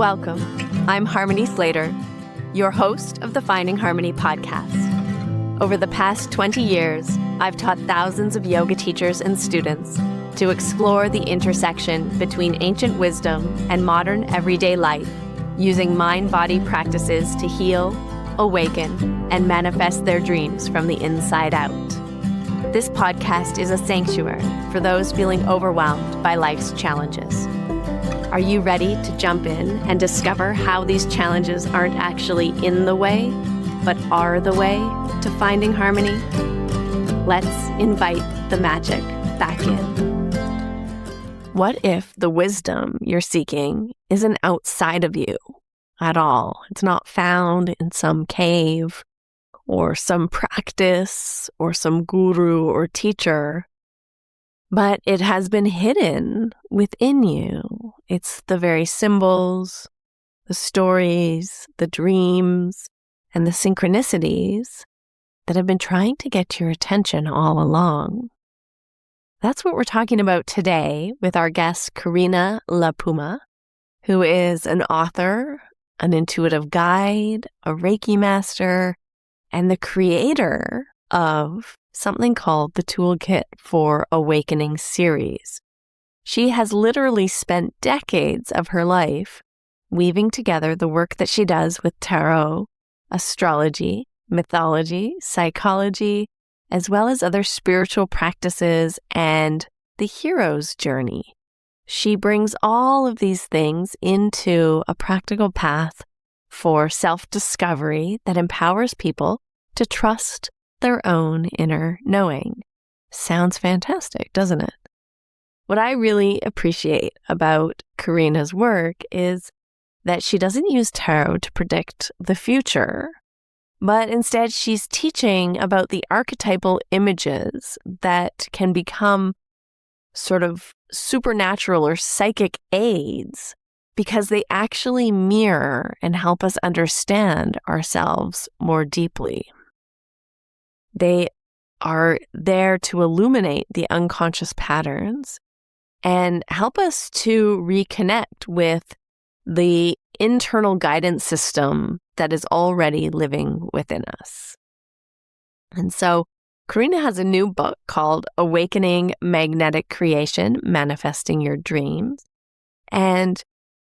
Welcome. I'm Harmony Slater, your host of the Finding Harmony podcast. Over the past 20 years, I've taught thousands of yoga teachers and students to explore the intersection between ancient wisdom and modern everyday life, using mind-body practices to heal, awaken, and manifest their dreams from the inside out. This podcast is a sanctuary for those feeling overwhelmed by life's challenges. Are you ready to jump in and discover how these challenges aren't actually in the way, but are the way to finding harmony? Let's invite the magic back in. What if the wisdom you're seeking isn't outside of you at all? It's not found in some cave or some practice or some guru or teacher, but it has been hidden within you. It's the very symbols, the stories, the dreams, and the synchronicities that have been trying to get your attention all along. That's what we're talking about today with our guest, Karina La Puma, who is an author, an intuitive guide, a Reiki master, and the creator of something called the Toolkit for Awakening series. She has literally spent decades of her life weaving together the work that she does with tarot, astrology, mythology, psychology, as well as other spiritual practices and the hero's journey. She brings all of these things into a practical path for self-discovery that empowers people to trust their own inner knowing. Sounds fantastic, doesn't it? What I really appreciate about Karina's work is that she doesn't use tarot to predict the future, but instead she's teaching about the archetypal images that can become sort of supernatural or psychic aids because they actually mirror and help us understand ourselves more deeply. They are there to illuminate the unconscious patterns and help us to reconnect with the internal guidance system that is already living within us. And so Karina has a new book called Awakening Magnetic Creation, Manifesting Your Dreams. And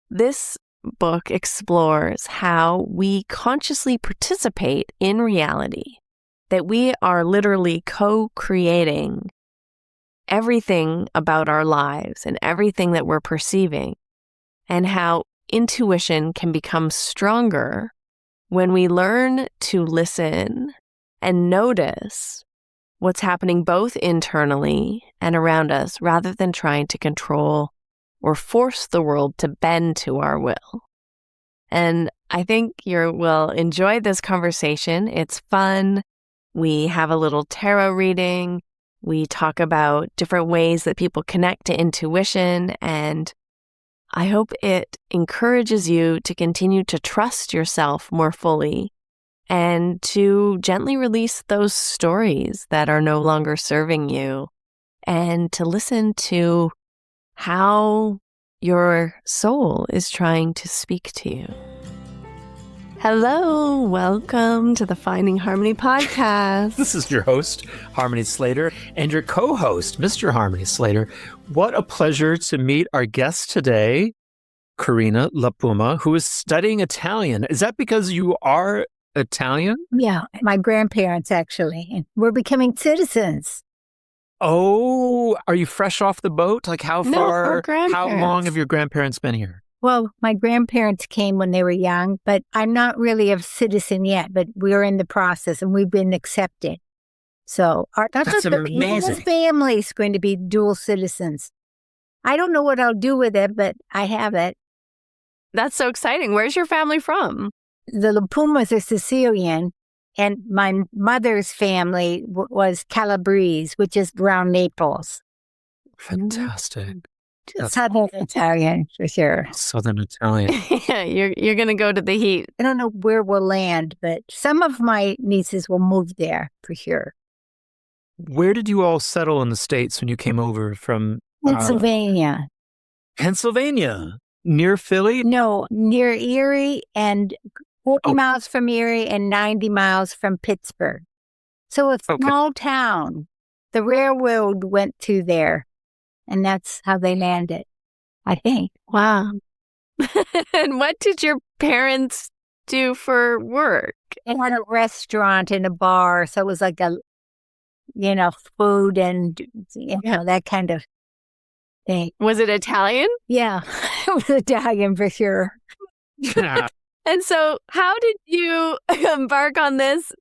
this book explores how we consciously participate in reality, that we are literally co-creating everything about our lives and everything that we're perceiving, and how intuition can become stronger when we learn to listen and notice what's happening both internally and around us rather than trying to control or force the world to bend to our will. And I think you will enjoy this conversation. It's fun. We have a little tarot reading. We talk about different ways that people connect to intuition, and I hope it encourages you to continue to trust yourself more fully and to gently release those stories that are no longer serving you and to listen to how your soul is trying to speak to you. Hello, welcome to the Finding Harmony podcast. This is your host, Harmony Slater, and your co-host, Mr. Harmony Slater. What a pleasure to meet our guest today, Karina La Puma, who is studying Italian. Is that because you are Italian? Yeah, my grandparents actually. And we're becoming citizens. Oh, are you fresh off the boat? Like how far, our how long have your grandparents been here? Well, my grandparents came when they were young, but I'm not really a citizen yet, but we're in the process and we've been accepted. So That's amazing. Whole family's going to be dual citizens. I don't know what I'll do with it, but I have it. That's so exciting. Where's your family from? The La Pumas are Sicilian, and my mother's family was Calabrese, which is around Naples. Fantastic. Southern Italian, for sure. Southern Italian. Yeah, you're going to go to the heat. I don't know where we'll land, but some of my nieces will move there, for sure. Where did you all settle in the States when you came over from? Pennsylvania. Pennsylvania. near Philly? No, near Erie and 40 miles from Erie and 90 miles from Pittsburgh. So a small town. The railroad went to there, and that's how they landed, I think. Wow. And what did your parents do for work? They had a restaurant and a bar, so it was like a, food and, that kind of thing. Was it Italian? Yeah, it was Italian for sure. And so how did you embark on this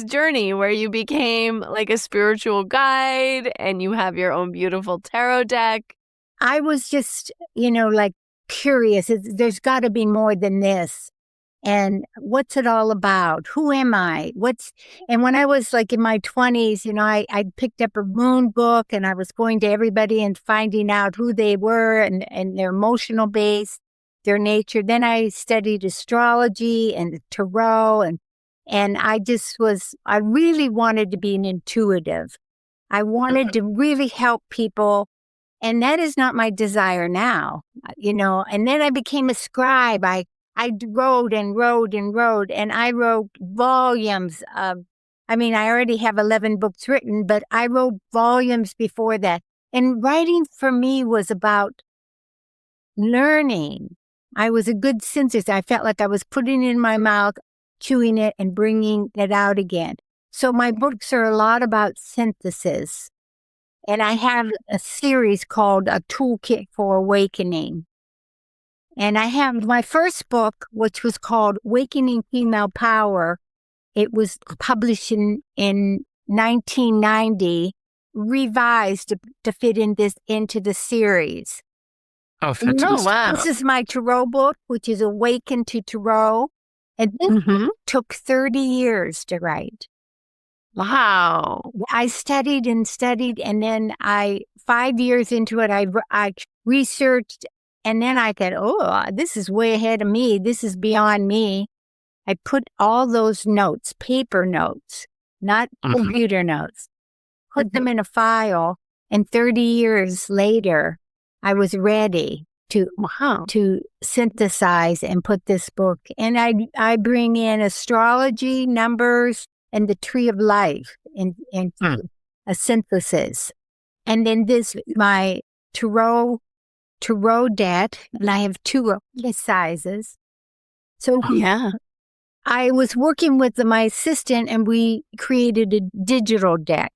journey where you became like a spiritual guide and you have your own beautiful tarot deck? I was just, curious. There's got to be more than this. And what's it all about? Who am I? And when I was like in my 20s, I picked up a moon book and I was going to everybody and finding out who they were and their emotional base, their nature. Then I studied astrology and tarot and I really wanted to be an intuitive. I wanted to really help people. And that is not my desire now, and then I became a scribe. I wrote and wrote and wrote, and I wrote volumes of, I already have 11 books written, but I wrote volumes before that. And writing for me was about learning. I was a good synthesis. I felt like I was putting it in my mouth, chewing it, and bringing it out again. So my books are a lot about synthesis. And I have a series called A Toolkit for Awakening. And I have my first book, which was called Awakening Female Power. It was published in 1990, revised to fit into the series. Oh, fantastic. Oh, wow. This is my tarot book, which is Awaken to Tarot. And this took 30 years to write. Wow. I studied, and then 5 years into it, I researched, and then I thought, this is way ahead of me. This is beyond me. I put all those notes, paper notes, not computer notes, put them in a file, and 30 years later, I was ready to synthesize and put this book. And I bring in astrology, numbers, and the tree of life into a synthesis. And then my tarot deck, and I have two of the sizes. So yeah, I was working with my assistant and we created a digital deck.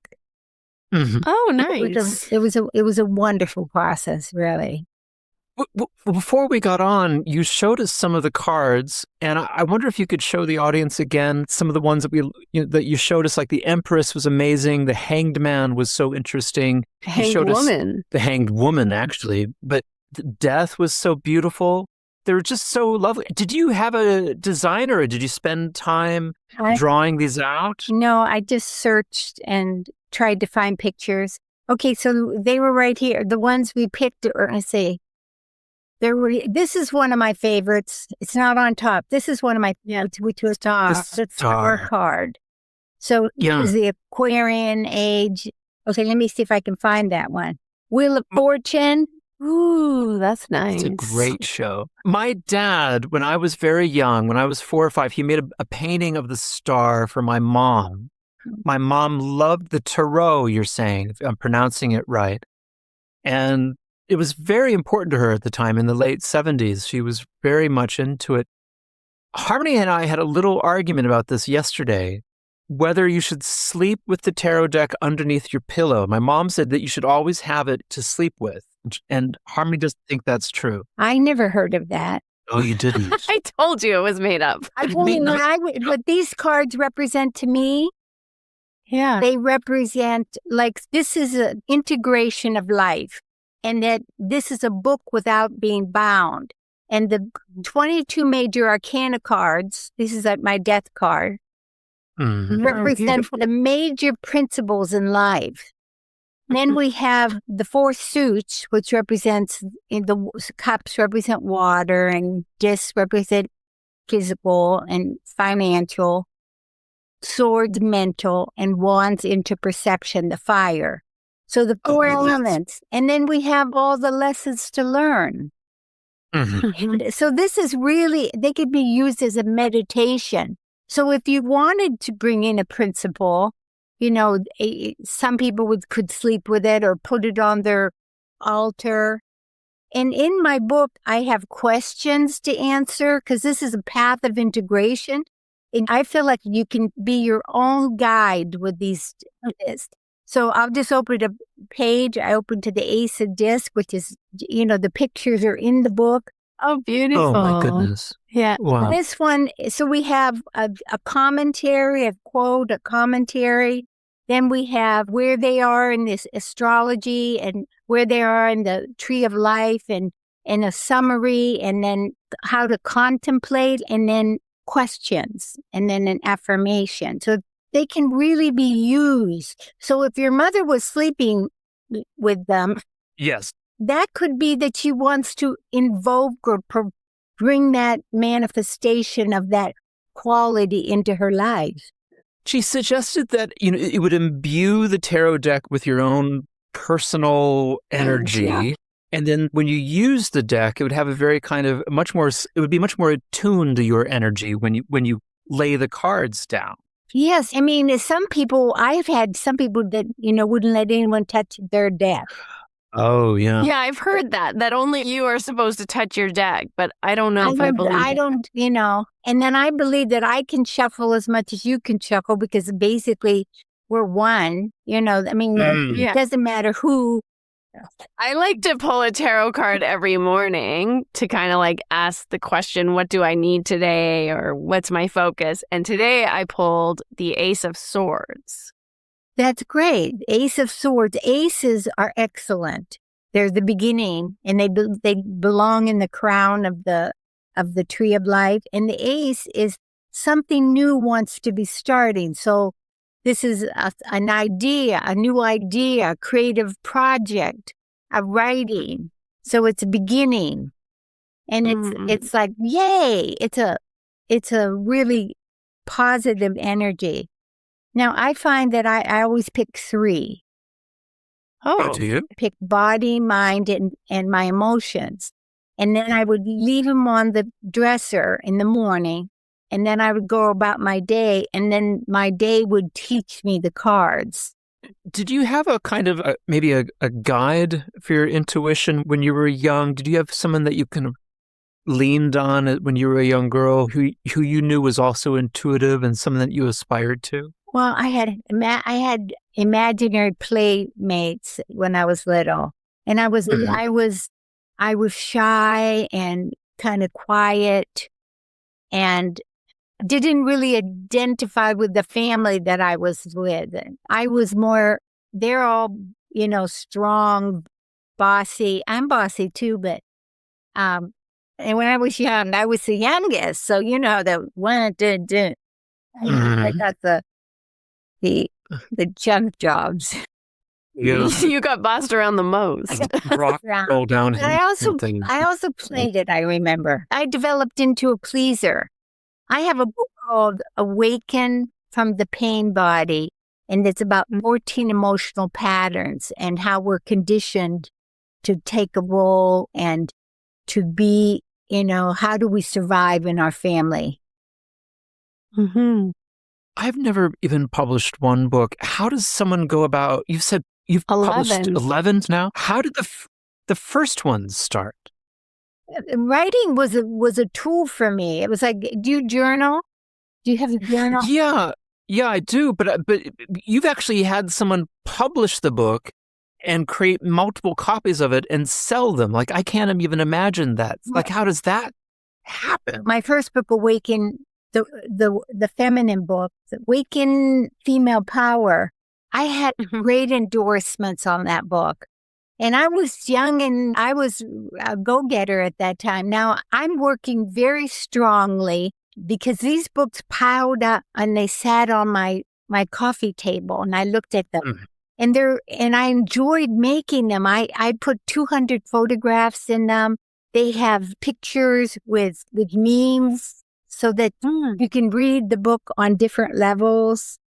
Oh, nice. It was a wonderful process, really. Before we got on, you showed us some of the cards, and I wonder if you could show the audience again some of the ones that that you showed us. Like the Empress was amazing, the Hanged Man was so interesting. Hanged Woman. The Hanged Woman, actually, but the Death was so beautiful. They were just so lovely. Did you have a designer, or did you spend time drawing these out? No, I just searched and tried to find pictures. Okay, so they were right here. The ones we picked, or I say. This is one of my favorites. It's not on top. This is one of my favorites, which was the Star card. So it was the Aquarian age. Okay, let me see if I can find that one. Wheel of Fortune. Ooh, that's nice. It's a great show. My dad, when I was very young, when I was 4 or 5, he made a painting of the star for my mom. My mom loved the tarot, you're saying, if I'm pronouncing it right. And it was very important to her at the time in the late 70s. She was very much into it. Harmony and I had a little argument about this yesterday, whether you should sleep with the tarot deck underneath your pillow. My mom said that you should always have it to sleep with. And Harmony doesn't think that's true. I never heard of that. Oh, you didn't? I told you it was made up. What these cards represent to me, they represent, this is an integration of life. And that this is a book without being bound. And the 22 major arcana cards, this is like my death card, represent the major principles in life. Then we have the 4 suits, which represents, the cups represent water, and discs represent physical and financial, swords mental, and wands into perception, the fire. So the 4 elements. And then we have all the lessons to learn. And so this is really, they could be used as a meditation. So if you wanted to bring in a principle, some people could sleep with it or put it on their altar. And in my book, I have questions to answer because this is a path of integration. And I feel like you can be your own guide with these. So I'll just open a page. I open to the Ace of Disc, which is, the pictures are in the book. Oh, beautiful. Oh, my goodness. Yeah. Wow. This one, so we have a commentary, a quote, a commentary. Then we have where they are in this astrology and where they are in the tree of life and a summary, and then how to contemplate, and then questions, and then an affirmation. So they can really be used. So if your mother was sleeping with them, Yes. that could be that she wants to invoke or bring that manifestation of that quality into her life. She suggested that, it would imbue the tarot deck with your own personal energy. Yeah. And then when you use the deck, it would have a very kind of it would be much more attuned to your energy when you lay the cards down. Yes. I mean, I've had some people that, wouldn't let anyone touch their deck. Oh, yeah. Yeah, I've heard that only you are supposed to touch your deck, but I don't know if I believe I don't, and then I believe that I can shuffle as much as you can shuffle because basically we're one, it doesn't matter who. I like to pull a tarot card every morning to kind of like ask the question, what do I need today? Or what's my focus? And today I pulled the Ace of Swords. That's great. Ace of Swords. Aces are excellent. They're the beginning, and they belong in the crown of the tree of life. And the ace is something new wants to be starting. So this is an idea, a new idea, a creative project, a writing. So it's a beginning, and it's like, yay! It's a really positive energy. Now, I find that I always pick 3. Oh, do you? Pick body, mind, and my emotions. And then I would leave them on the dresser in the morning, and then I would go about my day, and then my day would teach me the cards. Did you have a kind of maybe a guide for your intuition when you were young? Did you have someone that you kind of leaned on when you were a young girl who you knew was also intuitive and someone that you aspired to? Well, I had imaginary playmates when I was little, and I was shy and kind of quiet, and didn't really identify with the family that I was with. I was more. They're all strong, bossy. I'm bossy too, but and when I was young, I was the youngest, so the one did. I got the junk jobs. Yeah. You got bossed around the most. Rock roll down. But I also played it, I remember. I developed into a pleaser. I have a book called Awaken from the Pain Body, and it's about 14 emotional patterns and how we're conditioned to take a role and to be, how do we survive in our family? Mm-hmm. I've never even published one book. How does someone go about? You said you've published 11 now. How did the first ones start? Writing was a tool for me. It was like, do you journal? Do you have a journal? Yeah, I do. But you've actually had someone publish the book and create multiple copies of it and sell them. Like, I can't even imagine that. Like, how does that happen? My first book, Awaken. The feminine book, Awaken Female Power, I had great endorsements on that book. And I was young and I was a go-getter at that time. Now I'm working very strongly because these books piled up and they sat on my coffee table and I looked at them. And I enjoyed making them. I put 200 photographs in them. They have pictures with memes, so that you can read the book on different levels.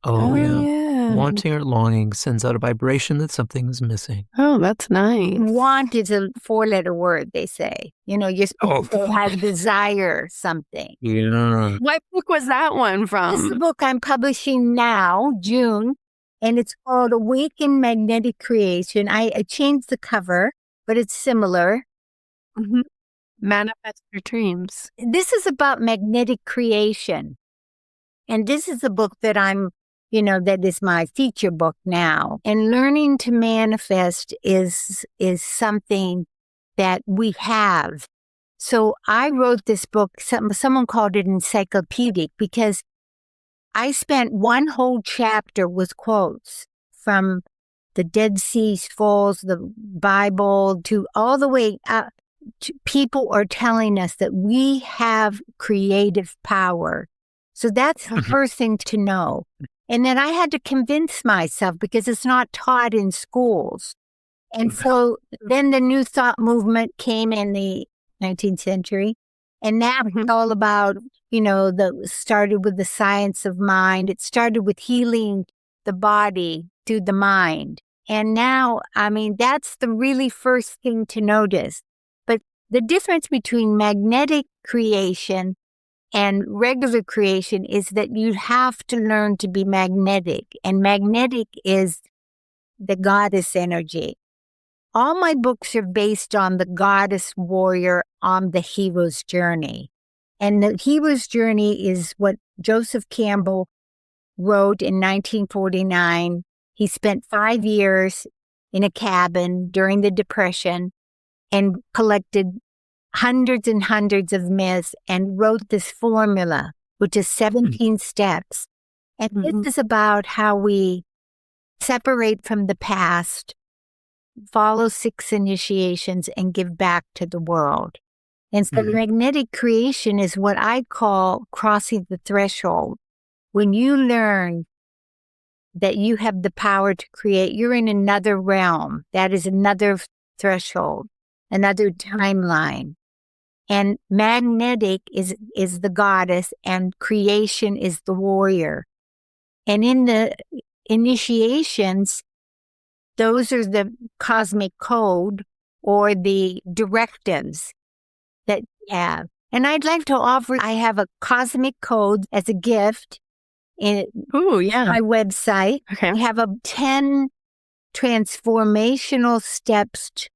Oh, yeah. Wanting or longing sends out a vibration that something is missing. Oh, that's nice. Want is a 4-letter word, they say. You're supposed to have desire something. Yeah. What book was that one This is the from? book I'm publishing now, June, and it's called Awaken Magnetic Creation. I changed the cover, but it's similar. Mhm. Manifest Your Dreams. This is about magnetic creation. And this is a book that that is my feature book now. And learning to manifest is something that we have. So I wrote this book, someone called it encyclopedic, because I spent one whole chapter with quotes from the Dead Sea Scrolls, the Bible, to all the way up. People are telling us that we have creative power. So that's the first thing to know. And then I had to convince myself because it's not taught in schools. And so then the New Thought movement came in the 19th century. And now it's all about, started with the science of mind. It started with healing the body through the mind. And now, that's the really first thing to notice. But the difference between magnetic creation and regular creation is that you have to learn to be magnetic. And magnetic is the goddess energy. All my books are based on the goddess warrior on the hero's journey. And the hero's journey is what Joseph Campbell wrote in 1949. He spent 5 years in a cabin during the Depression and collected hundreds and hundreds of myths and wrote this formula, which is 17 steps. And this is about how we separate from the past, follow 6 initiations, and give back to the world. And so magnetic creation is what I call crossing the threshold. When you learn that you have the power to create, you're in another realm. That is another threshold, another timeline. And magnetic is the goddess and creation is the warrior. And in the initiations, those are the cosmic code or the directives that you have. And I'd like to offer, I have a cosmic code as a gift in my website. Okay. I have 10 transformational steps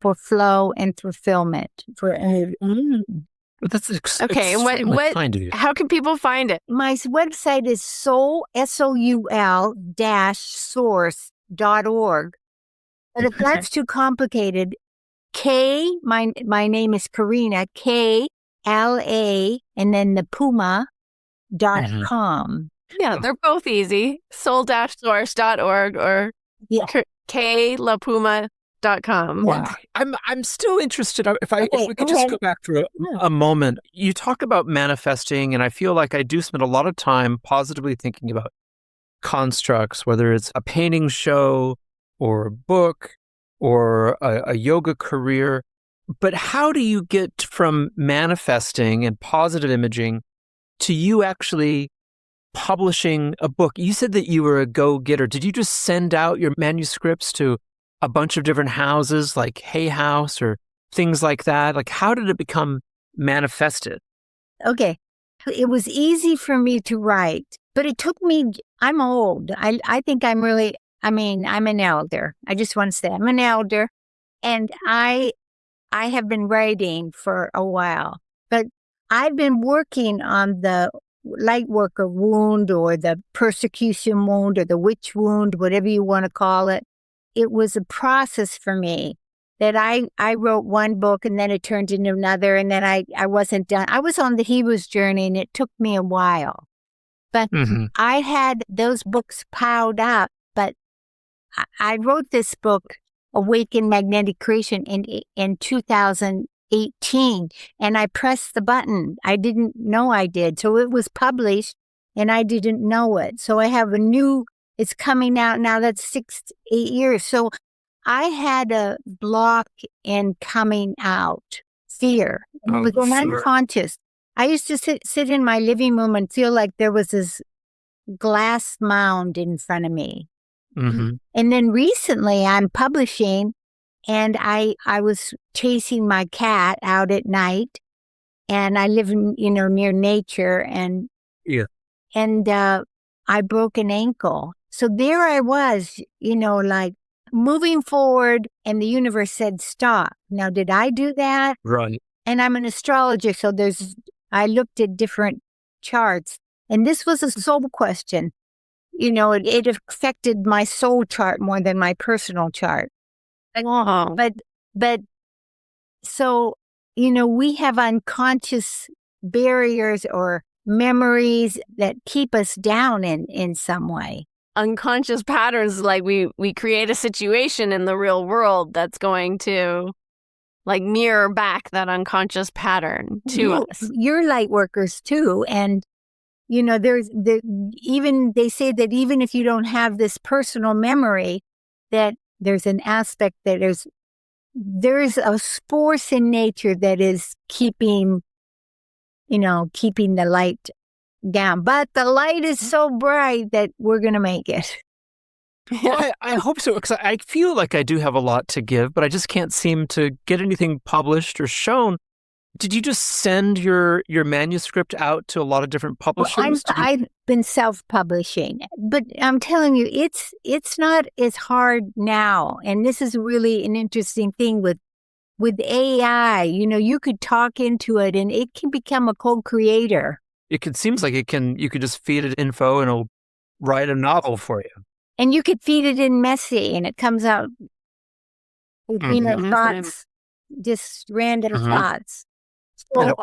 for flow and fulfillment. That's Okay, extremely kind of you. How can people find it? My website is soul-source.org. But if that's too complicated, my name is Karina, K-L-A, and then the Puma.com. Yeah, they're both easy. soul-source.org or klapuma.com. Wow. I'm still interested. If we could just go back for a moment. You talk about manifesting, and I feel like I do spend a lot of time positively thinking about constructs, whether it's a painting show or a book or a yoga career. But how do you get from manifesting and positive imaging to you actually publishing a book? You said that you were a go-getter. Did you just send out your manuscripts to a bunch of different houses like Hay House or things like that? Like, how did it become manifested? Okay. It was easy for me to write, but it took me, I'm old. I think I'm an elder. I just want to say I'm an elder, and I have been writing for a while, but I've been working on the light worker wound or the persecution wound or the witch wound, whatever you want to call it. It was a process for me that I wrote one book and then it turned into another, and then I wasn't done. I was on the hero's journey and it took me a while, but I had those books piled up. But I wrote this book, Awaken Magnetic Creation, in 2018, and I pressed the button. I didn't know I did. So it was published and I didn't know it. So I have it's coming out now. That's 6 to 8 years. So I had a block in coming out, fear. It was unconscious. I used to sit in my living room and feel like there was this glass mound in front of me. Mm-hmm. And then recently I'm publishing, and I was chasing my cat out at night, and I live in, near nature, and Yeah. I broke an ankle. So there I was, like moving forward, and the universe said, stop. Now, did I do that? Right. And I'm an astrologer, so I looked at different charts, and this was a soul question. It affected my soul chart more than my personal chart. Wow. But so, we have unconscious barriers or memories that keep us down in some way. Unconscious patterns, like we create a situation in the real world that's going to like mirror back that unconscious pattern to us. You're light workers too. And, they say that even if you don't have this personal memory, that there's an aspect that there's a force in nature that is keeping the light down. But the light is so bright that we're going to make it. Well, I hope so, because I feel like I do have a lot to give, but I just can't seem to get anything published or shown. Did you just send your manuscript out to a lot of different publishers? I've been self-publishing, but I'm telling you, it's not as hard now. And this is really an interesting thing with AI. You could talk into it, and it can become a co-creator. Seems like you could just feed it info and it'll write a novel for you. And you could feed it in messy, and it comes out with, thoughts, just random thoughts. So,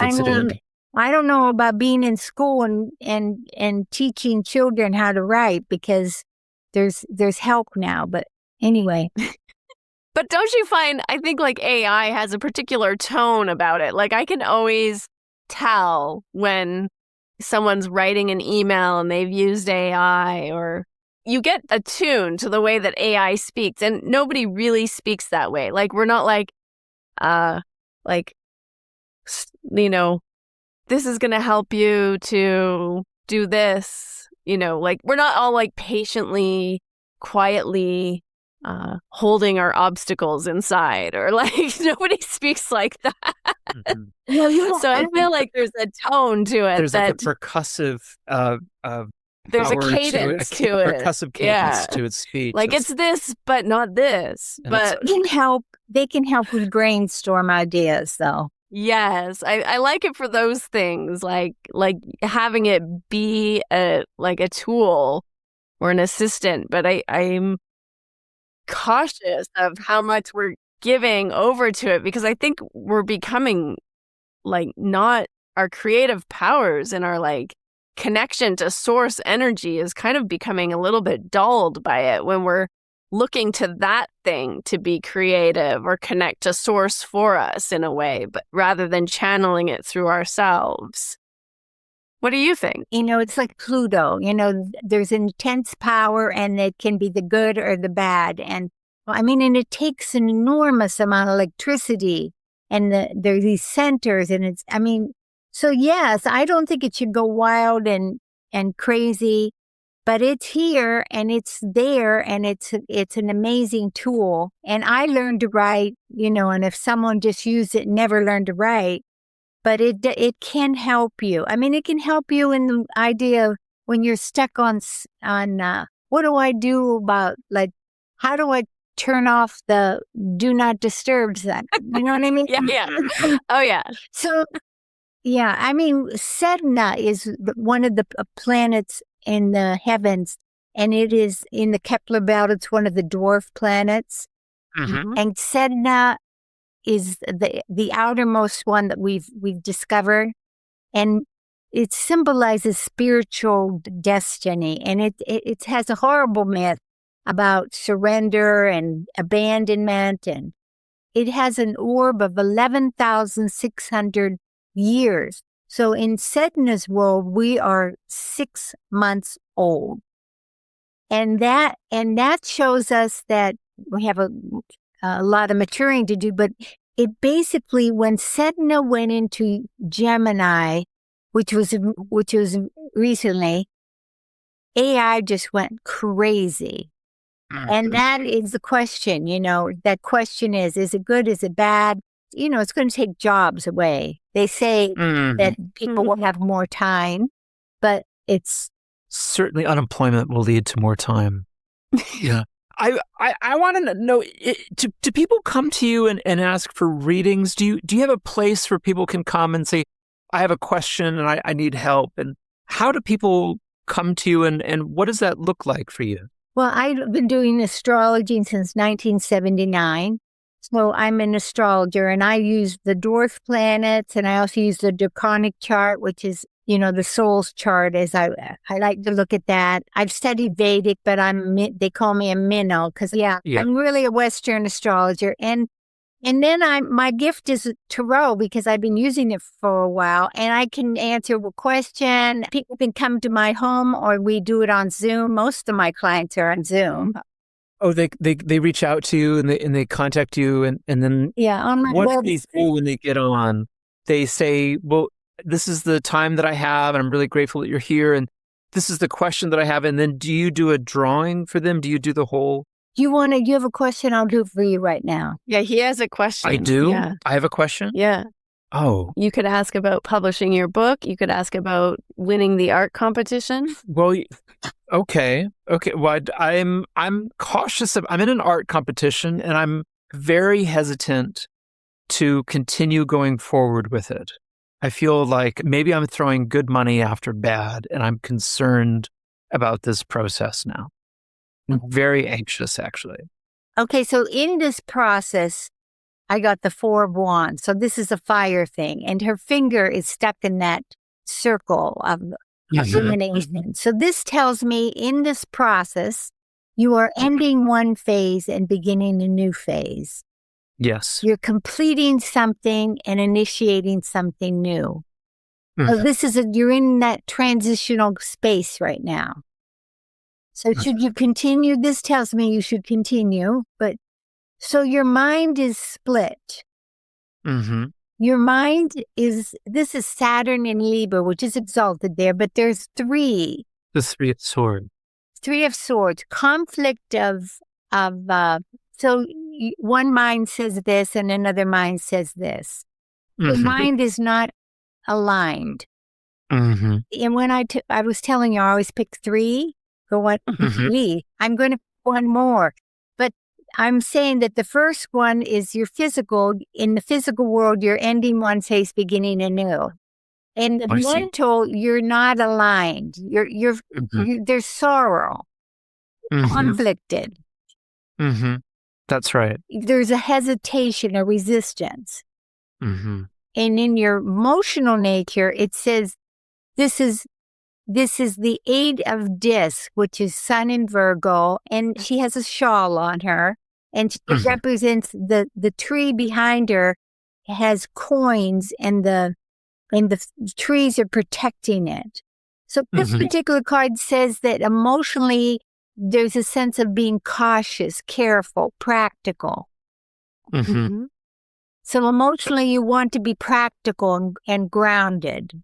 I don't know about being in school and teaching children how to write, because there's help now. But anyway. But don't you find, I think like AI has a particular tone about it. Like I can always tell when someone's writing an email and they've used AI, or you get attuned to the way that AI speaks, and nobody really speaks that way. Like we're not like, this is going to help you to do this, like we're not all like patiently, quietly holding our obstacles inside, or like nobody speaks like that. Mm-hmm. So I feel like there's a tone to it. There's like a percussive there's a cadence to it. Percussive cadence to its speech. Like it's this, but not this. But they can help with brainstorm ideas, though. Yes, I like it for those things, like having it be a tool or an assistant. But I'm cautious of how much we're giving over to it, because I think we're becoming like not our creative powers, and our like connection to source energy is kind of becoming a little bit dulled by it when we're looking to that thing to be creative or connect to source for us in a way, but rather than channeling it through ourselves. What do you think? It's like Pluto. There's intense power, and it can be the good or the bad. And and it takes an enormous amount of electricity, and there's these centers, and so yes, I don't think it should go wild and crazy, but it's here and it's there, and it's an amazing tool. And I learned to write, and if someone just used it, never learned to write, but it can help you. It can help you in the idea of when you're stuck on what do I do about, like, how do I turn off the do not disturb that? You know what I mean? Yeah. Oh, yeah. So, yeah, Sedna is one of the planets in the heavens, and it is in the Kepler belt. It's one of the dwarf planets. Mm-hmm. And Sedna is the outermost one that we've discovered, and it symbolizes spiritual destiny. And it has a horrible myth about surrender and abandonment, and it has an orb of 11,600 years. So in Sedna's world, we are 6 months old. And that shows us that we have a lot of maturing to do, but it basically, when Sedna went into Gemini, which was recently, AI just went crazy. And that is the question, that question is it good? Is it bad? It's going to take jobs away. They say that people will have more time, but it's certainly unemployment will lead to more time. Yeah. I want to know, do people come to you and ask for readings? Do you have a place where people can come and say, I have a question and I need help? And how do people come to you and what does that look like for you? Well, I've been doing astrology since 1979. So I'm an astrologer and I use the dwarf planets and I also use the draconic chart, which is, the soul's chart as I like to look at that. I've studied Vedic, but they call me a minnow because I'm really a Western astrologer. And then my gift is tarot because I've been using it for a while and I can answer a question. People can come to my home or we do it on Zoom. Most of my clients are on Zoom. Oh, they reach out to you and they contact you and then on my what do they do when they get on? They say, well, this is the time that I have and I'm really grateful that you're here and this is the question that I have. And then do you do a drawing for them? Do you do the whole? You have a question? I'll do it for you right now. Yeah, he has a question. I do? Yeah. I have a question? Yeah. Oh. You could ask about publishing your book. You could ask about winning the art competition. Well, okay. Well, I'm cautious I'm in an art competition and I'm very hesitant to continue going forward with it. I feel like maybe I'm throwing good money after bad and I'm concerned about this process now. I'm very anxious, actually. Okay, so in this process, I got the 4 of Wands. So this is a fire thing. And her finger is stuck in that circle of illumination. So this tells me in this process, you are ending one phase and beginning a new phase. Yes. You're completing something and initiating something new. So you're in that transitional space right now. So should you continue? This tells me you should continue, but so your mind is split. Your mind this is Saturn in Libra, which is exalted there, but there's 3. The 3 of Swords. 3 of Swords, conflict so one mind says this and another mind says this. The mind is not aligned. And when I was telling you, I always pick 3. Go on, 3. I'm going to pick one more. But I'm saying that the first one is your physical. In the physical world, you're ending one phase, beginning a new. In the mental, you're not aligned. There's sorrow, conflicted. That's right. There's a hesitation, a resistance. And in your emotional nature, it says, this is the 8 of Disc, which is Sun in Virgo, and she has a shawl on her, and it represents the tree behind her has coins, and the trees are protecting it. So this particular card says that emotionally, there's a sense of being cautious, careful, practical. So emotionally, you want to be practical and grounded.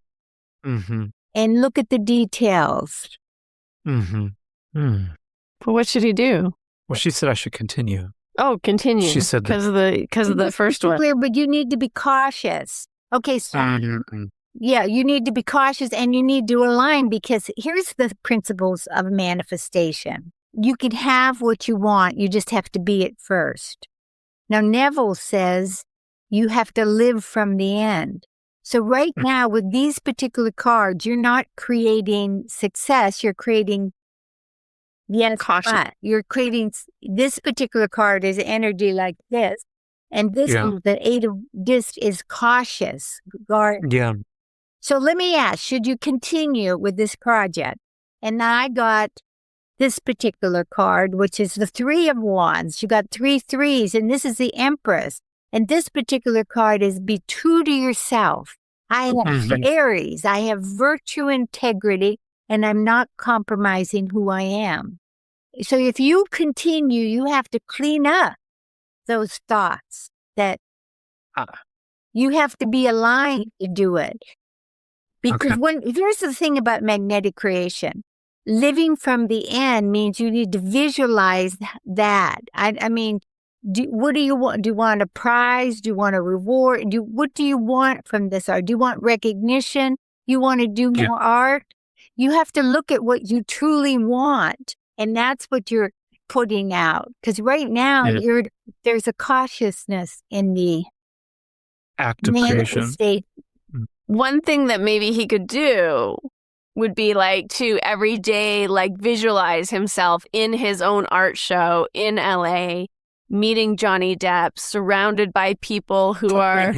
And look at the details. But what should he do? Well, she said I should continue. Oh, continue. She said because of the first one. Clear, but you need to be cautious. Okay, so yeah, you need to be cautious and you need to align because here's the principles of manifestation. You can have what you want, you just have to be it first. Now, Neville says you have to live from the end. So right now with these particular cards, you're not creating success, you're creating caution. You're creating this particular card is energy like this. And this the 8 of Disc is cautious. Yeah. So let me ask, should you continue with this project? And I got this particular card, which is the 3 of Wands. You got 3 threes, and this is the Empress. And this particular card is be true to yourself. I have Aries. I have virtue, integrity, and I'm not compromising who I am. So if you continue, you have to clean up those thoughts that you have to be aligned to do it. Because here's the thing about magnetic creation. living from the end means you need to visualize that. I mean, what do you want? Do you want a prize? Do you want a reward? What do you want from this art? Do you want recognition? You want to do more art? You have to look at what you truly want, and that's what you're putting out. Because right now, there's a cautiousness in the act of creation. State. One thing that maybe he could do would be like to every day, like visualize himself in his own art show in LA, meeting Johnny Depp, surrounded by people who are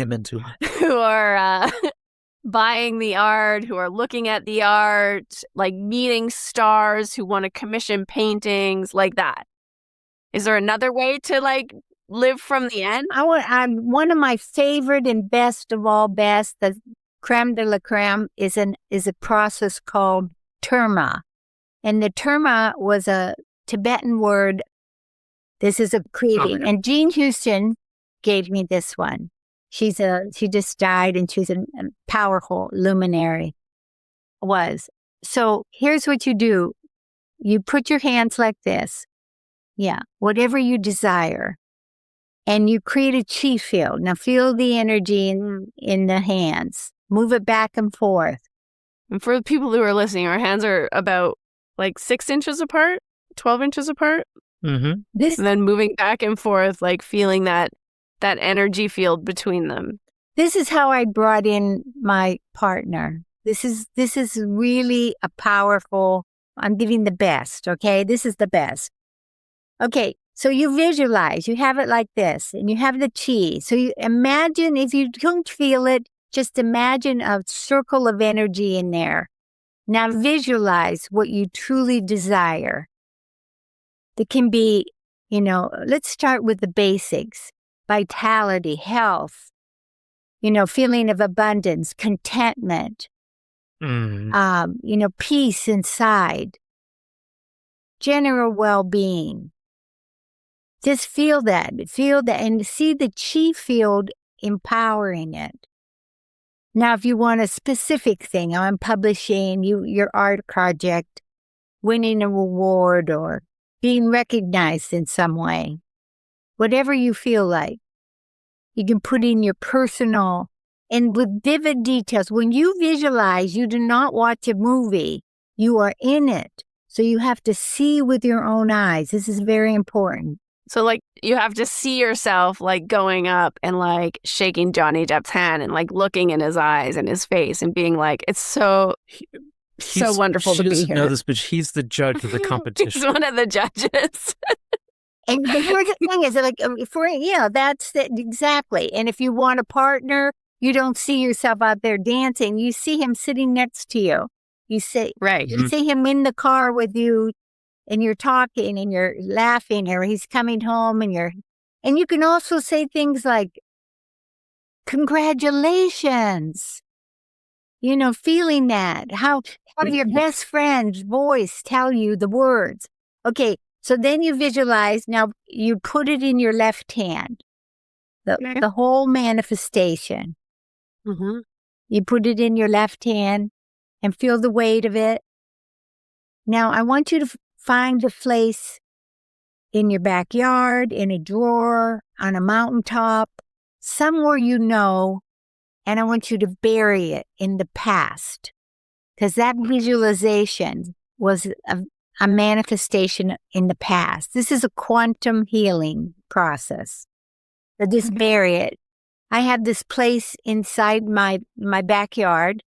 buying the art, who are looking at the art, like meeting stars who want to commission paintings, like that. Is there another way to like live from the end? One of my favorite and best of all best, the creme de la creme, is a process called Terma. And the Terma was a Tibetan word. This is a creating. And Jean Houston gave me this one. She just died, and she's a powerful luminary. So here's what you do. You put your hands like this. Yeah. Whatever you desire. And you create a chi field. Now feel the energy in the hands. Move it back and forth. And for the people who are listening, our hands are about like 6 inches apart, 12 inches apart. Mm-hmm. And then moving back and forth, like feeling that energy field between them. This is how I brought in my partner. This is really a powerful, I'm giving the best, okay? This is the best. Okay, so you visualize, you have it like this, and you have the chi. So you imagine, if you don't feel it, just imagine a circle of energy in there. Now visualize what you truly desire. It can be, let's start with the basics. Vitality, health, feeling of abundance, contentment, peace inside, general well-being. Just feel that, and see the chi field empowering it. Now, if you want a specific thing, I'm publishing your art project, winning a reward, or being recognized in some way, whatever you feel like, you can put in your personal and with vivid details. When you visualize, you do not watch a movie. You are in it. So you have to see with your own eyes. This is very important. So like you have to see yourself like going up and like shaking Johnny Depp's hand and like looking in his eyes and his face and being like, it's so wonderful to be here. She doesn't know this, but he's the judge of the competition. He's one of the judges. And the thing is, like, that's it, exactly. And if you want a partner, you don't see yourself out there dancing. You see him sitting next to you. You see him in the car with you, and you're talking and you're laughing, or he's coming home, and you can also say things like, congratulations. Feeling that. How your best friend's voice tell you the words. Okay. So then you visualize, now you put it in your left hand, the whole manifestation. Mm-hmm. You put it in your left hand and feel the weight of it. Now I want you to find a place in your backyard, in a drawer, on a mountaintop, somewhere and I want you to bury it in the past, because that visualization was a manifestation in the past. This is a quantum healing process. So just bury it. I have this place inside my backyard.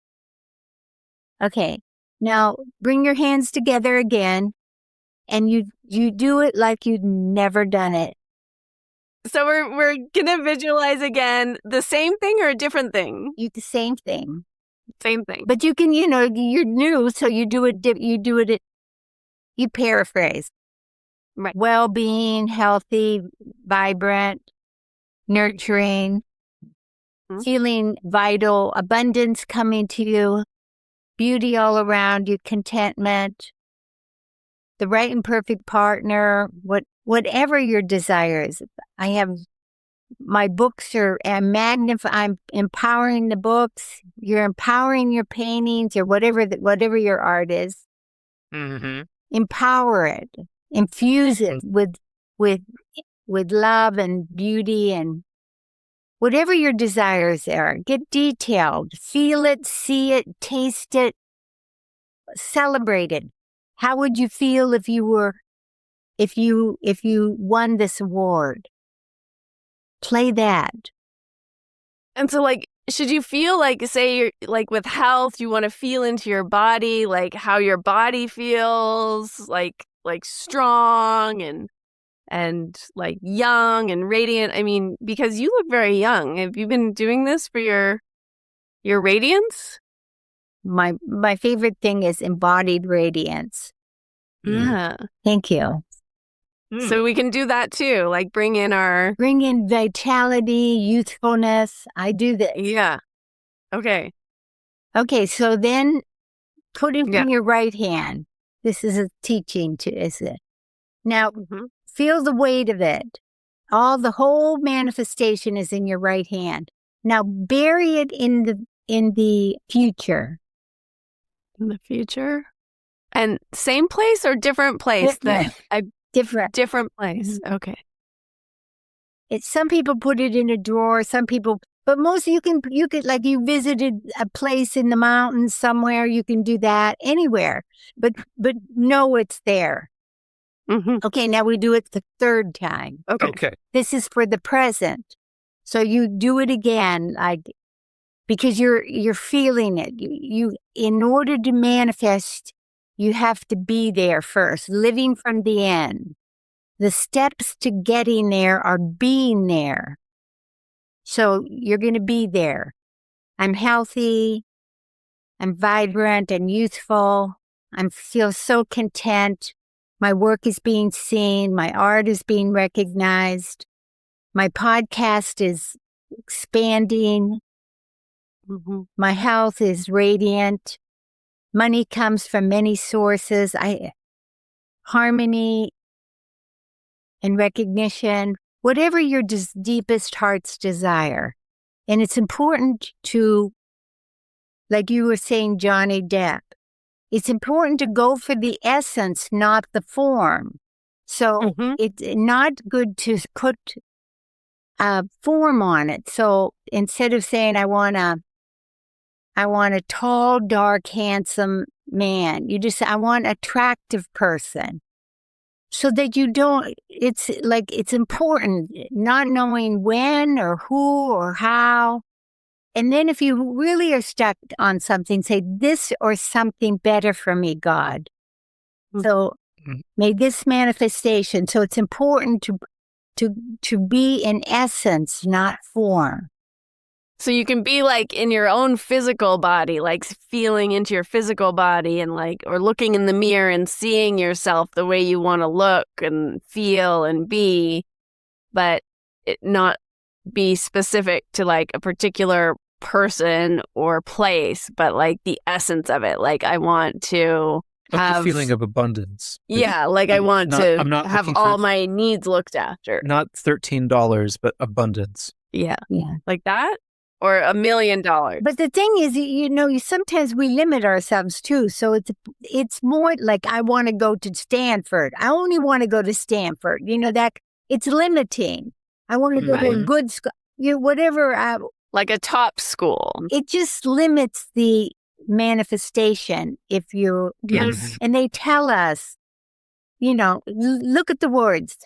Okay. Now bring your hands together again, and you do it like you'd never done it. So we're gonna visualize again the same thing or a different thing? The same thing. Same thing. But you can, you're new, so you do it. You paraphrase. Right. Well-being, healthy, vibrant, nurturing, feeling vital, abundance coming to you, beauty all around you, contentment, the right and perfect partner, whatever your desire is. I have my books I'm empowering the books. You're empowering your paintings or whatever your art is. Mm-hmm. Empower it. Infuse it with love and beauty and whatever your desires are. Get detailed. Feel it, see it, taste it, celebrate it. How would you feel if you won this award? Play that. And so, like, should you feel like, say, you're like with health, you want to feel into your body, like how your body feels, like strong and like young and radiant. I mean, because you look very young. Have you been doing this for your radiance? My favorite thing is embodied radiance. Yeah. Thank you. So we can do that too, like bring in vitality, youthfulness. I do this. Yeah. Okay. Okay, so then put it in your right hand. This is a teaching is it? Now, feel the weight of it. The whole manifestation is in your right hand. Now bury it in the future. In the future? And same place or different place? Different place. Okay. Some people put it in a drawer, some people, but most you could, like, you visited a place in the mountains somewhere, you can do that anywhere, but know it's there. Okay, now we do it the third time. Okay. This is for the present. So you do it again, like, because you're feeling it. You in order to manifest, you have to be there first, living from the end. The steps to getting there are being there. So you're going to be there. I'm healthy. I'm vibrant and youthful. I feel so content. My work is being seen. My art is being recognized. My podcast is expanding. My health is radiant. Money comes from many sources. Harmony and recognition, whatever your deepest heart's desire. And it's important to, like you were saying, Johnny Depp, it's important to go for the essence, not the form. So it's not good to put a form on it. So instead of saying, I want a tall, dark, handsome man, you just say, I want an attractive person. So that you don't, it's like, it's important not knowing when or who or how. And then if you really are stuck on something, say this or something better for me, God. So may this manifestation. So it's important to be in essence, not form. So you can be like in your own physical body, like feeling into your physical body and like, or looking in the mirror and seeing yourself the way you want to look and feel and be, but it not be specific to like a particular person or place, but like the essence of it. Like I want to have the feeling of abundance. Yeah. Like I want to have all my needs looked after. Not $13, but abundance. Yeah. Like that. Or $1 million. But the thing is, sometimes we limit ourselves too. So it's more like, I want to go to Stanford. I only want to go to Stanford. That it's limiting. I want to go to a good school. Whatever. Like a top school. It just limits the manifestation. If you and they tell us, look at the words.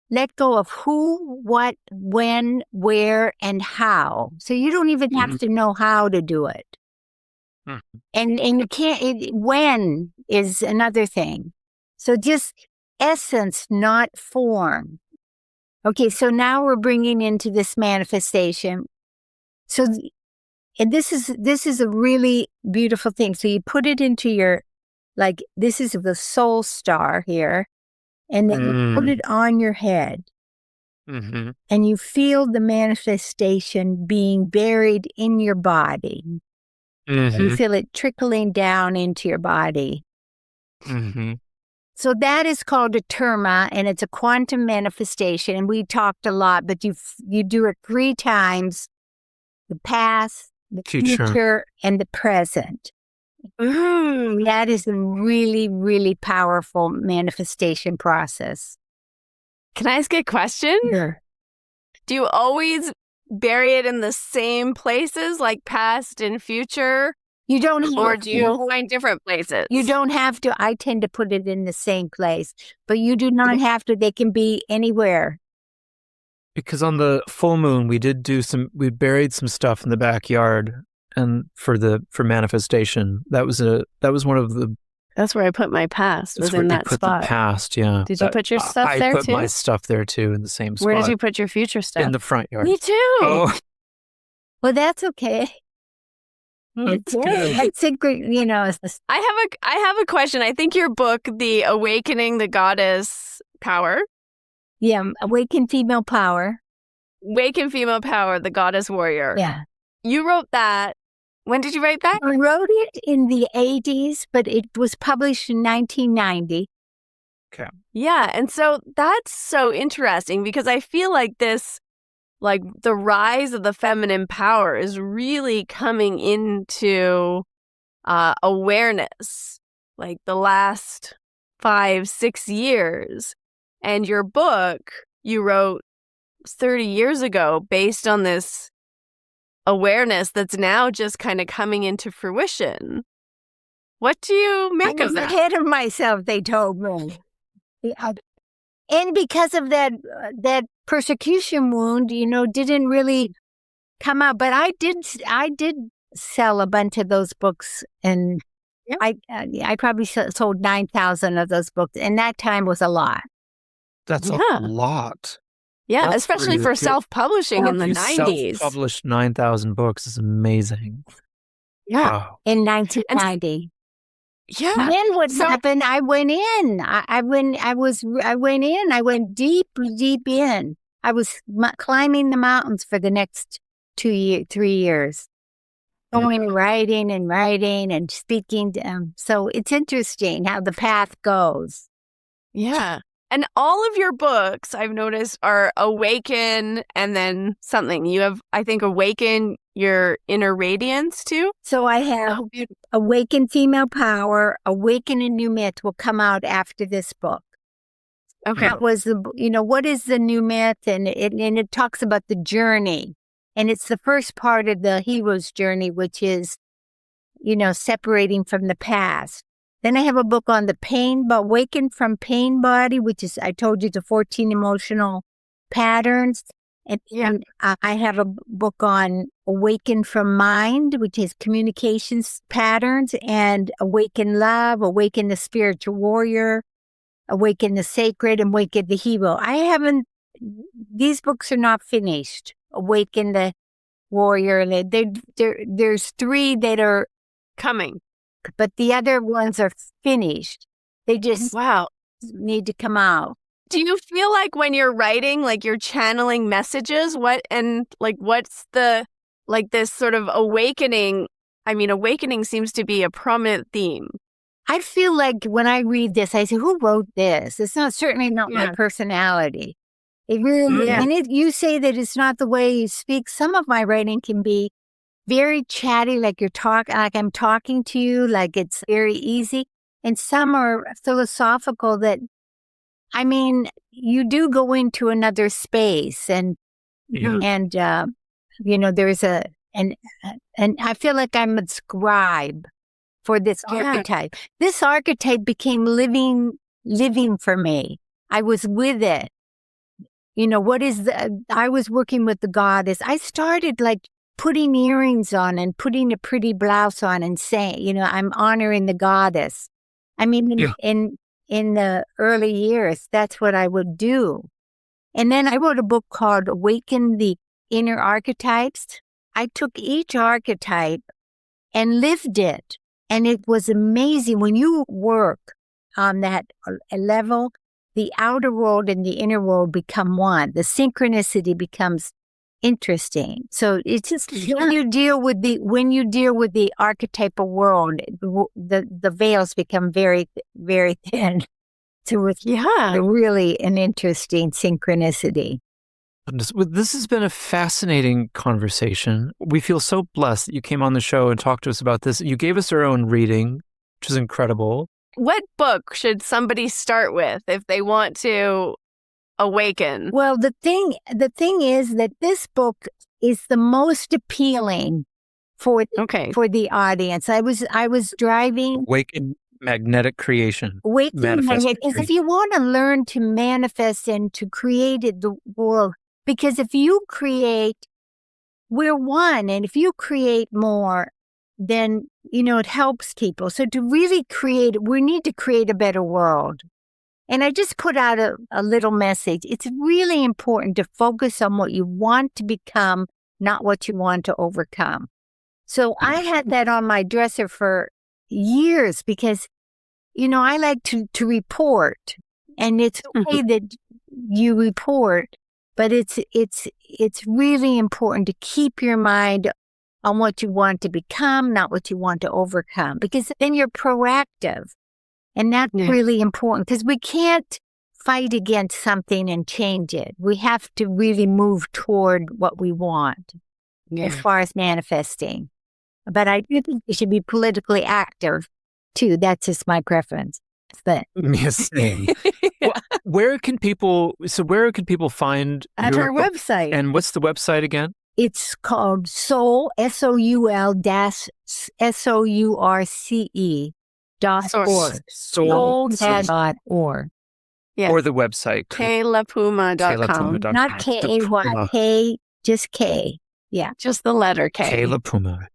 Let go of who, what, when, where, and how. So you don't even have to know how to do it. And you can't, when is another thing. So just essence, not form. Okay, so now we're bringing into this manifestation. So, and this is a really beautiful thing. So you put it into your, like, this is the soul star here. And then you put it on your head. And you feel the manifestation being buried in your body. You feel it trickling down into your body. So that is called a Terma, and it's a quantum manifestation. And we talked a lot, but you do it 3 times: the past, the future, and the present. That is a really, really powerful manifestation process. Can I ask a question? Sure. Do you always bury it in the same places, like past and future? You don't have Or do you find different places? You don't have to. I tend to put it in the same place, but you do not have to. They can be anywhere. Because on the full moon, we buried some stuff in the backyard, and for manifestation, that was one of the. That's where I put my past. Was in that spot. The past, yeah. Did you put your stuff there too? I put my stuff there too in the same spot. Where did you put your future stuff? In the front yard. Me too. Oh, Well, that's okay. that's good. It's a great, I have a question. I think your book, The Awakening the Goddess Power. Yeah, Awaken Female Power. Awaken Female Power, the Goddess Warrior. Yeah. You wrote that. When did you write that? I wrote it in the 80s, but it was published in 1990. Okay. Yeah, and so that's so interesting because I feel like this, like the rise of the feminine power is really coming into awareness, like the last 5-6 years. And your book you wrote 30 years ago based on this awareness that's now just kind of coming into fruition. What do you make I of was that? ahead of myself, they told me. And because of that persecution wound, didn't really come out. But I did sell a bunch of those books, and I probably sold 9,000 of those books, and that time was a lot. That's a lot. Yeah, That's especially pretty for good. self-publishing in the You 90s. self-published 9,000 books is amazing. Yeah. Wow. In 1990. Yeah. And then what happened? I went in. I went in. I went deep in. I was climbing the mountains for the next 3 years, going writing and speaking. So it's interesting how the path goes. Yeah. And all of your books, I've noticed, are awaken and then something. You have, I think, awaken your inner radiance too. So I have Awaken Female Power, Awaken a New Myth will come out after this book. Okay. That was what is the new myth? And it talks about the journey. And it's the first part of the hero's journey, which is, separating from the past. Then I have a book on the pain, but Awaken from Pain Body, which is, I told you, the 14 emotional patterns. And I have a book on Awaken from Mind, which is communications patterns, and Awaken Love, Awaken the Spiritual Warrior, Awaken the Sacred, and Awaken the Hero. These books are not finished. Awaken the Warrior, there's 3 that are coming. But the other ones are finished. They just need to come out. Do you feel like when you're writing, like you're channeling messages? What's the, this sort of awakening? I mean, awakening seems to be a prominent theme. I feel like when I read this, I say, who wrote this? It's certainly not my personality. It really, and you say that it's not the way you speak. Some of my writing can be very chatty, like like I'm talking to you, like it's very easy. And some are philosophical that, you do go into another space and there's and I feel like I'm a scribe for this archetype. This archetype became living for me. I was with it. I was working with the goddess. I started putting earrings on and putting a pretty blouse on and saying, I'm honoring the goddess. In the early years, that's what I would do. And then I wrote a book called Awaken the Inner Archetypes. I took each archetype and lived it. And it was amazing. When you work on that level, the outer world and the inner world become one. The synchronicity becomes interesting. So it's just when you deal with the archetypal world, the veils become very, very thin. So it's really an interesting synchronicity. This has been a fascinating conversation. We feel so blessed that you came on the show and talked to us about this. You gave us our own reading, which is incredible. What book should somebody start with if they want to awaken? Well, the thing is that this book is the most appealing for the audience. I was driving. Awaken Magnetic Creation. Awaken Magnetic. If you want to learn to manifest and to create the world, because if you create, we're one, and if you create more, then, it helps people. So to really create, we need to create a better world. And I just put out a little message. It's really important to focus on what you want to become, not what you want to overcome. So I had that on my dresser for years because, I like to report, and it's okay that you report, but it's really important to keep your mind on what you want to become, not what you want to overcome, because then you're proactive. And that's really important because we can't fight against something and change it. We have to really move toward what we want as far as manifesting. But I do think you should be politically active too. That's just my preference. But yes, same. Where can people find at our website? And what's the website again? It's called Soul, SOUL-SOURCE.org. Soul.org. Yeah. Or the website. KLaPuma.com. Not K-A-Y, K, just K. Yeah. Just the letter K. K La Puma.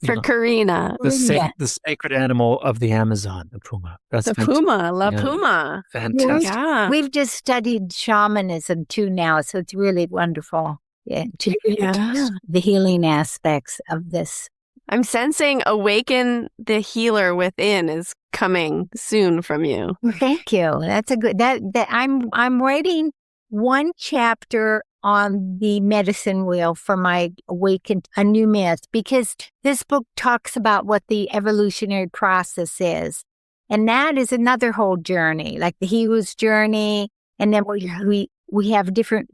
For Karina. The sacred animal of the Amazon, the puma. That's the Puma, La Puma. Fantastic. Yeah. We've just studied shamanism too now, so it's really wonderful. Yeah. The healing aspects of this. I'm sensing Awaken the Healer Within is coming soon from you. Thank you. That's a good, I'm writing one chapter on the medicine wheel for my Awaken a New Myth, because this book talks about what the evolutionary process is. And that is another whole journey, like the hero's journey. And then we have different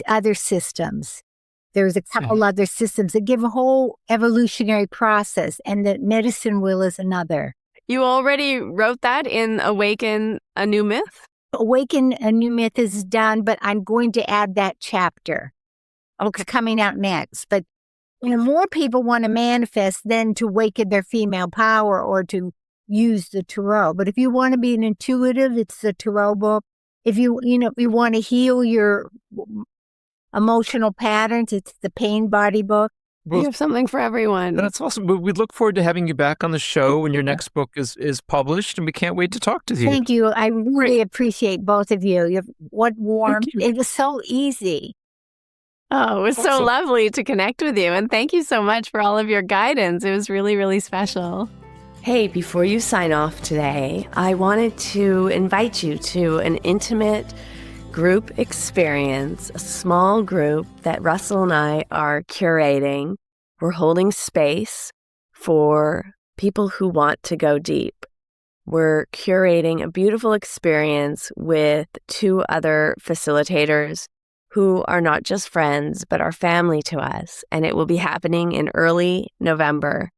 other systems. There's a couple other systems that give a whole evolutionary process, and the medicine wheel is another. You already wrote that in Awaken a New Myth? Awaken a New Myth is done, but I'm going to add that chapter. It's coming out next. But more people want to manifest than to awaken their female power or to use the tarot. But if you want to be an intuitive, it's the tarot book. If you want to heal your emotional patterns, it's the Pain Body book. You have something for everyone. That's awesome. We look forward to having you back on the show when your next book is published, and we can't wait to talk to you. Thank you. I really appreciate both of you. What warmth. It was so easy. Oh, it was so lovely to connect with you. And thank you so much for all of your guidance. It was really, really special. Hey, before you sign off today, I wanted to invite you to an intimate group experience, a small group that Russell and I are curating. We're holding space for people who want to go deep. We're curating a beautiful experience with 2 other facilitators who are not just friends, but are family to us. And it will be happening in early November.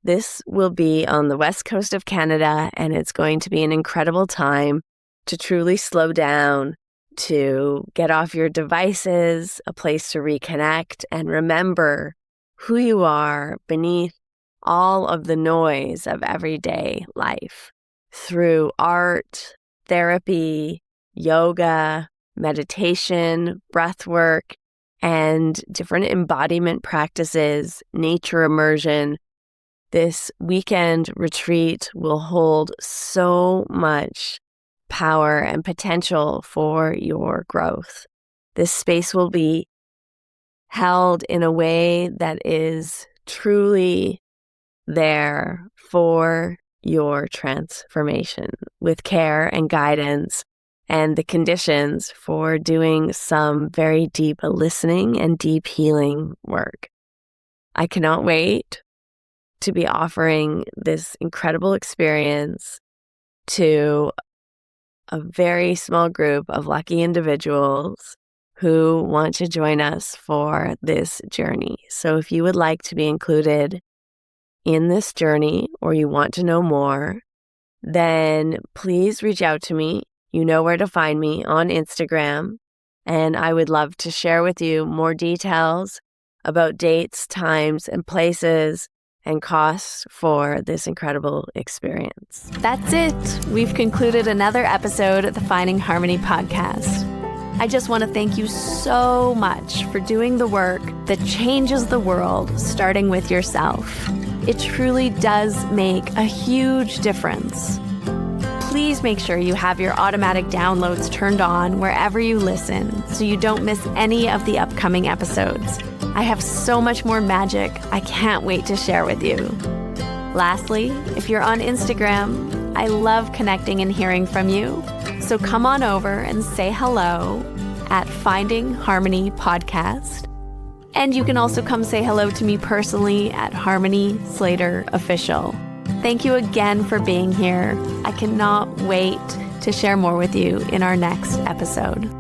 This will be on the west coast of Canada, and it's going to be an incredible time to truly slow down, to get off your devices, a place to reconnect, and remember who you are beneath all of the noise of everyday life through art, therapy, yoga, meditation, breath work, and different embodiment practices, nature immersion. This weekend retreat will hold so much power and potential for your growth. This space will be held in a way that is truly there for your transformation, with care and guidance and the conditions for doing some very deep listening and deep healing work. I cannot wait to be offering this incredible experience to a very small group of lucky individuals who want to join us for this journey. So if you would like to be included in this journey or you want to know more, then please reach out to me. You know where to find me on Instagram, and I would love to share with you more details about dates, times, and places and costs for this incredible experience. That's it. We've concluded another episode of the Finding Harmony podcast. I just want to thank you so much for doing the work that changes the world, starting with yourself. It truly does make a huge difference. Please make sure you have your automatic downloads turned on wherever you listen so you don't miss any of the upcoming episodes. I have so much more magic I can't wait to share with you. Lastly, if you're on Instagram, I love connecting and hearing from you. So come on over and say hello at Finding Harmony Podcast. And you can also come say hello to me personally at Harmony Slater Official. Thank you again for being here. I cannot wait to share more with you in our next episode.